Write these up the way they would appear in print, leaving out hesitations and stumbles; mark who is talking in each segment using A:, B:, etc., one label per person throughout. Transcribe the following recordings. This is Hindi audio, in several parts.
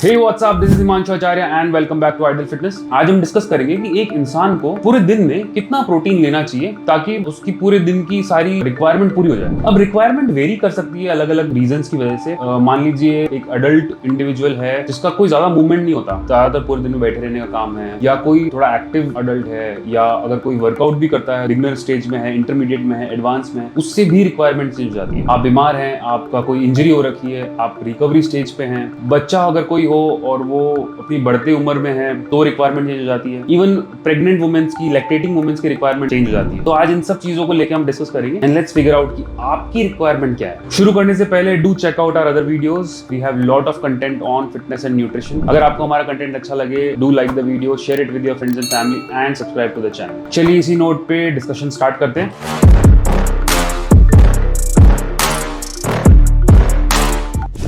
A: Hey what's up, this is Himanshu Acharya and welcome back to Idol fitness. आज हम डिस्कस करेंगे कि एक इंसान को पूरे दिन में कितना प्रोटीन लेना चाहिए ताकि उसकी पूरे दिन की सारी रिक्वायरमेंट पूरी हो जाए। अब रिक्वायरमेंट वेरी कर सकती है अलग अलग रीजंस की वजह से। मान लीजिए एक अडल्ट इंडिविजुअल है जिसका कोई ज्यादा मूवमेंट नहीं होता, ज्यादातर पूरे दिन में बैठे रहने का काम है, या कोई थोड़ा एक्टिव अडल्ट है, या अगर कोई वर्कआउट भी करता है, बिगिनर स्टेज में है, इंटरमीडिएट में है, एडवांस में है, उससे भी रिक्वायरमेंट चेंज हो जाती है। आप बीमार हैं, आपका कोई इंजरी हो रखी है, आप रिकवरी स्टेज पे हैं, बच्चा अगर कोई हो और वो अपनी बढ़ती उम्र में है तो रिक्वायरमेंट चेंज हो जाती है। इवन प्रेग्नेंट वुमेन्स की, लैक्टेटिंग वुमेन्स की रिक्वायरमेंट चेंज हो जाती है। तो आज इन सब चीजों को लेकर हम डिस्कस करेंगे एंड लेट्स फिगर आउट कि आपकी रिक्वायरमेंट क्या है। शुरू करने से पहले do check out our other videos, we have lot of content on fitness and nutrition. अगर आपको हमारा कंटेंट अच्छा लगे, do like the video, share it with your friends and family and subscribe to the channel. चलिए इसी नोट पे डिस्कशन स्टार्ट करते हैं।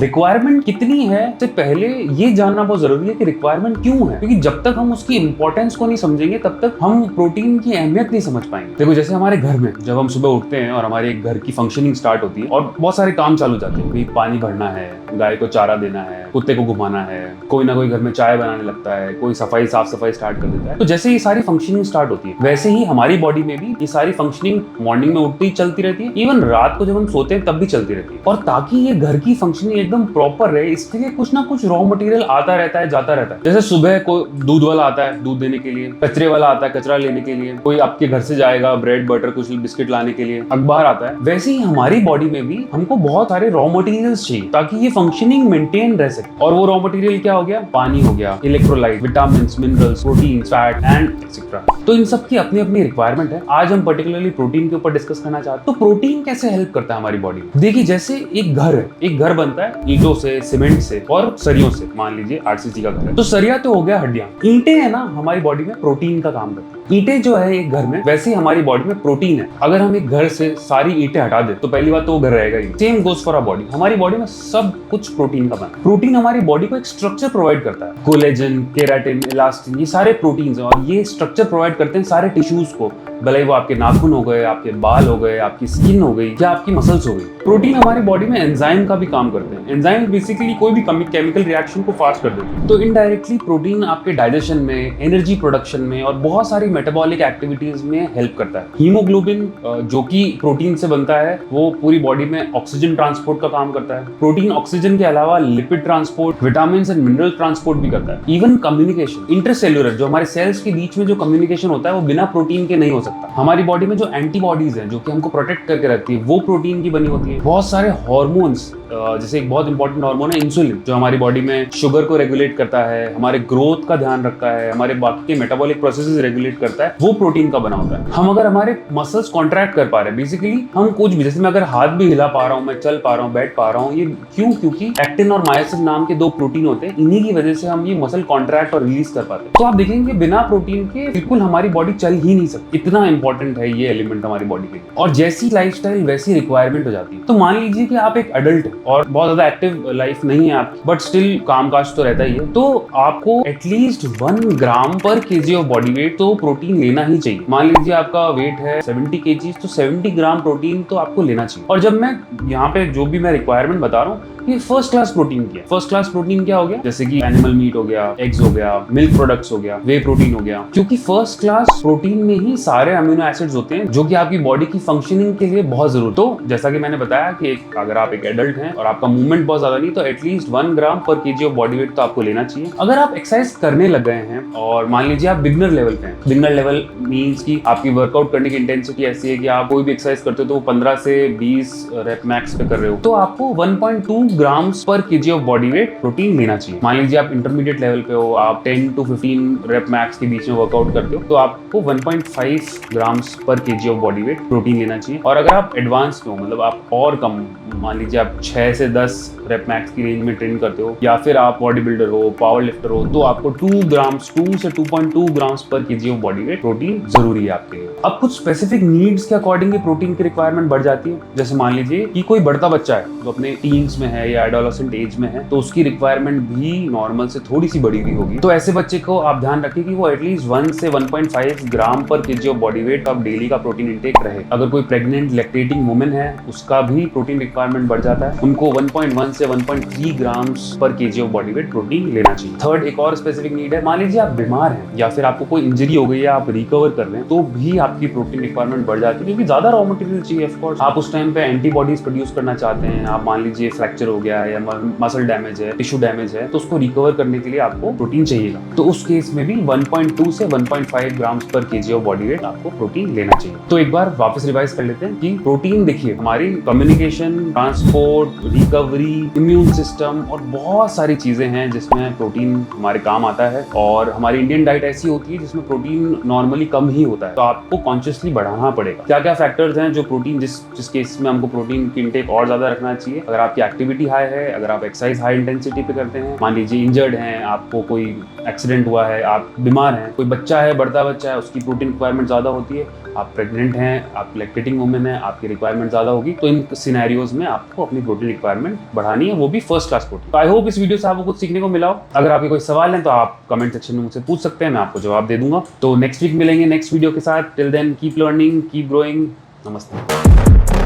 A: रिक्वायरमेंट कितनी है से पहले ये जानना बहुत जरूरी है कि रिक्वायरमेंट क्यों है, क्योंकि जब तक हम उसकी इंपॉर्टेंस को नहीं समझेंगे तब तक हम प्रोटीन की अहमियत नहीं समझ पाएंगे। देखो, जैसे हमारे घर में जब हम सुबह उठते हैं और हमारे घर की फंक्शनिंग स्टार्ट होती है और बहुत सारे काम चालू हो जाते हैं, पानी भरना है, गाय को चारा देना है, कुत्ते को घुमाना है, कोई ना कोई घर में चाय बनाने लगता है, कोई साफ सफाई स्टार्ट कर देता है। तो जैसे ये सारी फंक्शनिंग स्टार्ट होती है वैसे ही हमारी बॉडी में भी ये सारी फंक्शनिंग मॉर्निंग में उठते ही चलती रहती है, इवन रात को जब हम सोते हैं तब भी चलती रहती है। और ताकि ये घर की फंक्शनिंग एकदम प्रॉपर रहे इसके लिए कुछ ना कुछ रॉ मटेरियल आता रहता है, जाता रहता है। जैसे सुबह को दूध वाला आता है दूध देने के लिए, कचरे वाला आता है कचरा लेने के लिए, कोई आपके घर से जाएगा ब्रेड बटर कुछ बिस्किट लाने के लिए, अखबार आता है। वैसे ही हमारी बॉडी में भी हमको बहुत सारे रॉ मटेरियल्स चाहिए ताकि ये फंक्शनिंग मेंटेन रह सके। और वो रॉ मटेरियल क्या हो गया? पानी हो गया, electrolyte, vitamin, minerals, protein, fat and etcetera. तो इन सब की अपनी अपनी रिक्वायरमेंट है। आज हम पर्टिकुलरली प्रोटीन के ऊपर डिस्कस करना चाहते हैं। तो प्रोटीन कैसे हेल्प करता है हमारी बॉडी में? देखिए, जैसे एक घर है, एक घर बनता है ईंटों से, सीमेंट से और सरियों से। मान लीजिए आरसीसी का घर है, तो सरिया तो हो गया हड्डियां। ईंटें है ना, हमारी बॉडी में प्रोटीन का काम करती है। ईंटें जो है एक घर में, वैसे ही हमारी बॉडी में प्रोटीन है। अगर हम एक घर से सारी ईंटें हटा दे तो पहली बात तो वो घर रहेगा ही। Same goes for our body. हमारी बॉडी में सब कुछ प्रोटीन का बना। प्रोटीन हमारी बॉडी को एक स्ट्रक्चर प्रोवाइड करता है। कोलेजन, केराटिन, इलास्टिन, ये सारे प्रोटीन्स हैं और ये स्ट्रक्चर प्रोवाइड करते हैं सारे टिश्यूज को, भले वो आपके नाखून हो गए, आपके बाल हो गए, आपकी स्किन हो गई या आपकी मसल्स हो गई। प्रोटीन हमारी बॉडी में एंजाइम का भी काम करते हैं। एंजाइम बेसिकली कोई भी केमिकल रिएक्शन को फास्ट कर देते हैं। तो इनडायरेक्टली प्रोटीन आपके डाइजेशन में, एनर्जी प्रोडक्शन में और बहुत सारी मेटाबॉलिक एक्टिविटीज में हेल्प करता है। हीमोग्लोबिन जो कि प्रोटीन से बनता है, वो पूरी बॉडी में ऑक्सीजन ट्रांसपोर्ट का काम करता है। प्रोटीन ऑक्सीजन के अलावा lipid transport, vitamin and mineral transport भी करता है। इवन कम्युनिकेशन, इंटरसेल्युलर, जो हमारे सेल्स के बीच में जो कम्युनिकेशन होता है वो बिना प्रोटीन के नहीं हो सकता। हमारी बॉडी में जो एंटीबॉडीज हैं जो कि हमको प्रोटेक्ट करके रखती है, वो प्रोटीन की बनी होती है। बहुत सारे हार्मोन्स, जैसे एक बहुत इंपॉर्टेंट हार्मोन है इंसुलिन, जो हमारी बॉडी में शुगर को रेगुलेट करता है, हमारे ग्रोथ का ध्यान रखता है, हमारे बाकी के मेटाबॉलिक प्रोसेसेस रेगुलेट करता है, वो प्रोटीन का बना होता है। हम अगर हमारे मसल्स कॉन्ट्रैक्ट कर पा रहे हैं, बेसिकली हम कुछ भी, जैसे मैं अगर हाथ भी हिला पा रहा हूँ, मैं चल पा रहा हूँ, बैठ पा रहा हूँ, ये क्यों? क्योंकि एक्टिन और मायोसिन नाम के दो प्रोटीन होते हैं। इन्हीं की वजह से हम ये मसल कॉन्ट्रैक्ट और रिलीज कर पाते हैं। तो आप देखेंगे बिना प्रोटीन के बिल्कुल हमारी बॉडी चल ही नहीं सकती। इतना इंपॉर्टेंट है ये एलिमेंट हमारी बॉडी के लिए। और जैसी लाइफस्टाइल वैसी रिक्वायरमेंट हो जाती है। तो मान लीजिए कि आप एक अडल्ट है और बहुत ज्यादा एक्टिव लाइफ नहीं है आपकी, बट स्टिल कामकाज तो रहता ही है, तो आपको एटलीस्ट 1 ग्राम पर केजी ऑफ बॉडी वेट तो प्रोटीन लेना ही चाहिए। मान लीजिए आपका वेट है 70 केजी, तो 70 ग्राम प्रोटीन तो आपको लेना चाहिए। और जब मैं यहाँ पे जो भी मैं रिक्वायरमेंट बता रहा हूँ, ये फर्स्ट क्लास प्रोटीन की है। फर्स्ट क्लास प्रोटीन क्या हो गया? जैसे कि एनिमल मीट हो गया, एग्स हो गया, मिल्क प्रोडक्ट्स हो गया, वे प्रोटीन हो गया। क्योंकि फर्स्ट क्लास प्रोटीन में ही सारे अमीनो एसिड्स होते हैं जो कि आपकी बॉडी की फंक्शनिंग के लिए बहुत जरूरी। तो जैसा कि मैंने बताया कि अगर आप एक एडल्ट हैं और आपका मूवमेंट बहुत ज्यादा नहीं, तो एटलीस्ट 1 ग्राम पर केजी ऑफ बॉडी वेट तो आपको लेना चाहिए। अगर आप एक्सरसाइज करने लग गए हैं और मान लीजिए आप बिगनर लेवल पे हैं, बिगनर लेवल मीन्स की आपकी वर्कआउट करने की इंटेंसिटी ऐसी है कि आप कोई भी एक्सरसाइज करते हो तो 15 से 20 रेप मैक्स पे कर रहे हो, तो आपको 1.2 ग्राम्स पर KG of body weight protein लेना चाहिए। मान लीजिए आप इंटरमीडिएट लेवल पे हो, आप 10 to 15 रेप मैक्स के बीच में वर्कआउट करते हो, तो आपको 1.5 ग्राम्स पर KG of body weight protein लेना चाहिए। और अगर आप एडवांस पे हो, मतलब आप और कम, मान लीजिए आप 6 से 10 रेप मैक्स की रेंज में ट्रेन करते हो, या फिर आप बॉडी बिल्डर हो, पावर लिफ्टर हो, तो आपको 2 से 2.2 ग्राम्स पर KG of body weight protein जरूरी है आपके लिए। अब कुछ स्पेसिफिक नीड्स के अकॉर्डिंग प्रोटीन की रिक्वायरमेंट बढ़ जाती है। जैसे मान लीजिए कि कोई बढ़ता बच्चा है जो अपने टीन्स में है या एडोलेसेंट एज में है, तो उसकी रिक्वायरमेंट भी नॉर्मल से थोड़ी सी बढ़ी हुई होगी। तो ऐसे बच्चे को आप ध्यान रखिए कि वो एटलीस्ट 1 से 1.5 ग्राम पर केजी ऑफ बॉडी वेट अब डेली का प्रोटीन इंटेक रहे। अगर कोई प्रेग्नेंट लैक्टेटिंग वुमेन है, उसका भी प्रोटीन रिक्वायरमेंट बढ़ जाता है, उनको 1.1 से 1.3 ग्राम्स पर KG of body weight protein लेना चाहिए। थर्ड, एक और स्पेसिफिक नीड है, मान लीजिए आप बीमार हैं या फिर आपको कोई इंजरी हो गई है, आप रिकवर कर रहे हैं, तो भी आपकी प्रोटीन रिक्वायरमेंट बढ़ जाती है क्योंकि ज्यादा रॉ मटेरियल चाहिए। ऑफ कोर्स आप उस टाइम पे एंटीबॉडीज प्रोड्यूस करना चाहते हैं। आप मान लीजिए फ्रैक्चर हो गया है या मसल डैमेज है, टिश्यू डैमेज है, तो उसको रिकवर करने के लिए आपको प्रोटीन चाहिएगा। तो उस केस में भी 1.2 से 1.5 ग्राम्स पर केजी ऑफ बॉडी वेट आपको प्रोटीन लेना चाहिए। तो एक बार वापस रिवाइज कर लेते हैं कि प्रोटीन देखिए हमारी communication, transport, recovery, immune system और बहुत सारी चीजें हैं जिसमें प्रोटीन हमारे काम आता है। और हमारी इंडियन डाइट ऐसी होती है जिसमें प्रोटीन नॉर्मली कम ही होता है, तो आपको कॉन्शियसली बढ़ाना पड़ेगा। क्या क्या फैक्टर्स हैं जो प्रोटीन जिस केस में हमको प्रोटीन की इंटेक और ज्यादा रखना चाहिए? अगर आपकी एक्टिविटी हाई है, अगर आप एक्सरसाइज हाई इंटेंसिटी पे करते हैं, मान लीजिए इंजर्ड हैं, आपको कोई एक्सीडेंट हुआ है, आप बीमार हैं, कोई बच्चा है, बढ़ता बच्चा है, उसकी प्रोटीन रिक्वायरमेंट ज्यादा होती है, आप प्रेग्नेंट हैं, आप लैक्टेटिंग वुमेन है, आपकी रिक्वायरमेंट ज्यादा होगी, तो इन सिनेरियोज में आपको अपनी प्रोटीन रिक्वायरमेंट बढ़ानी है, वो भी फर्स्ट क्लास प्रोटीन। तो आई होप इस वीडियो से आपको कुछ सीखने को मिला हो। अगर आपके कोई सवाल है तो आप कमेंट सेक्शन में मुझसे पूछ सकते हैं, मैं आपको जवाब दे दूंगा। तो नेक्स्ट वीक मिलेंगे नेक्स्ट वीडियो के साथ। Till then keep learning, keep growing. नमस्ते।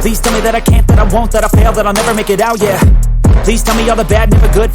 B: Please tell me that I can't, that I won't, that I fail, that I'll never make it out, yeah. Please tell me all the bad, never good.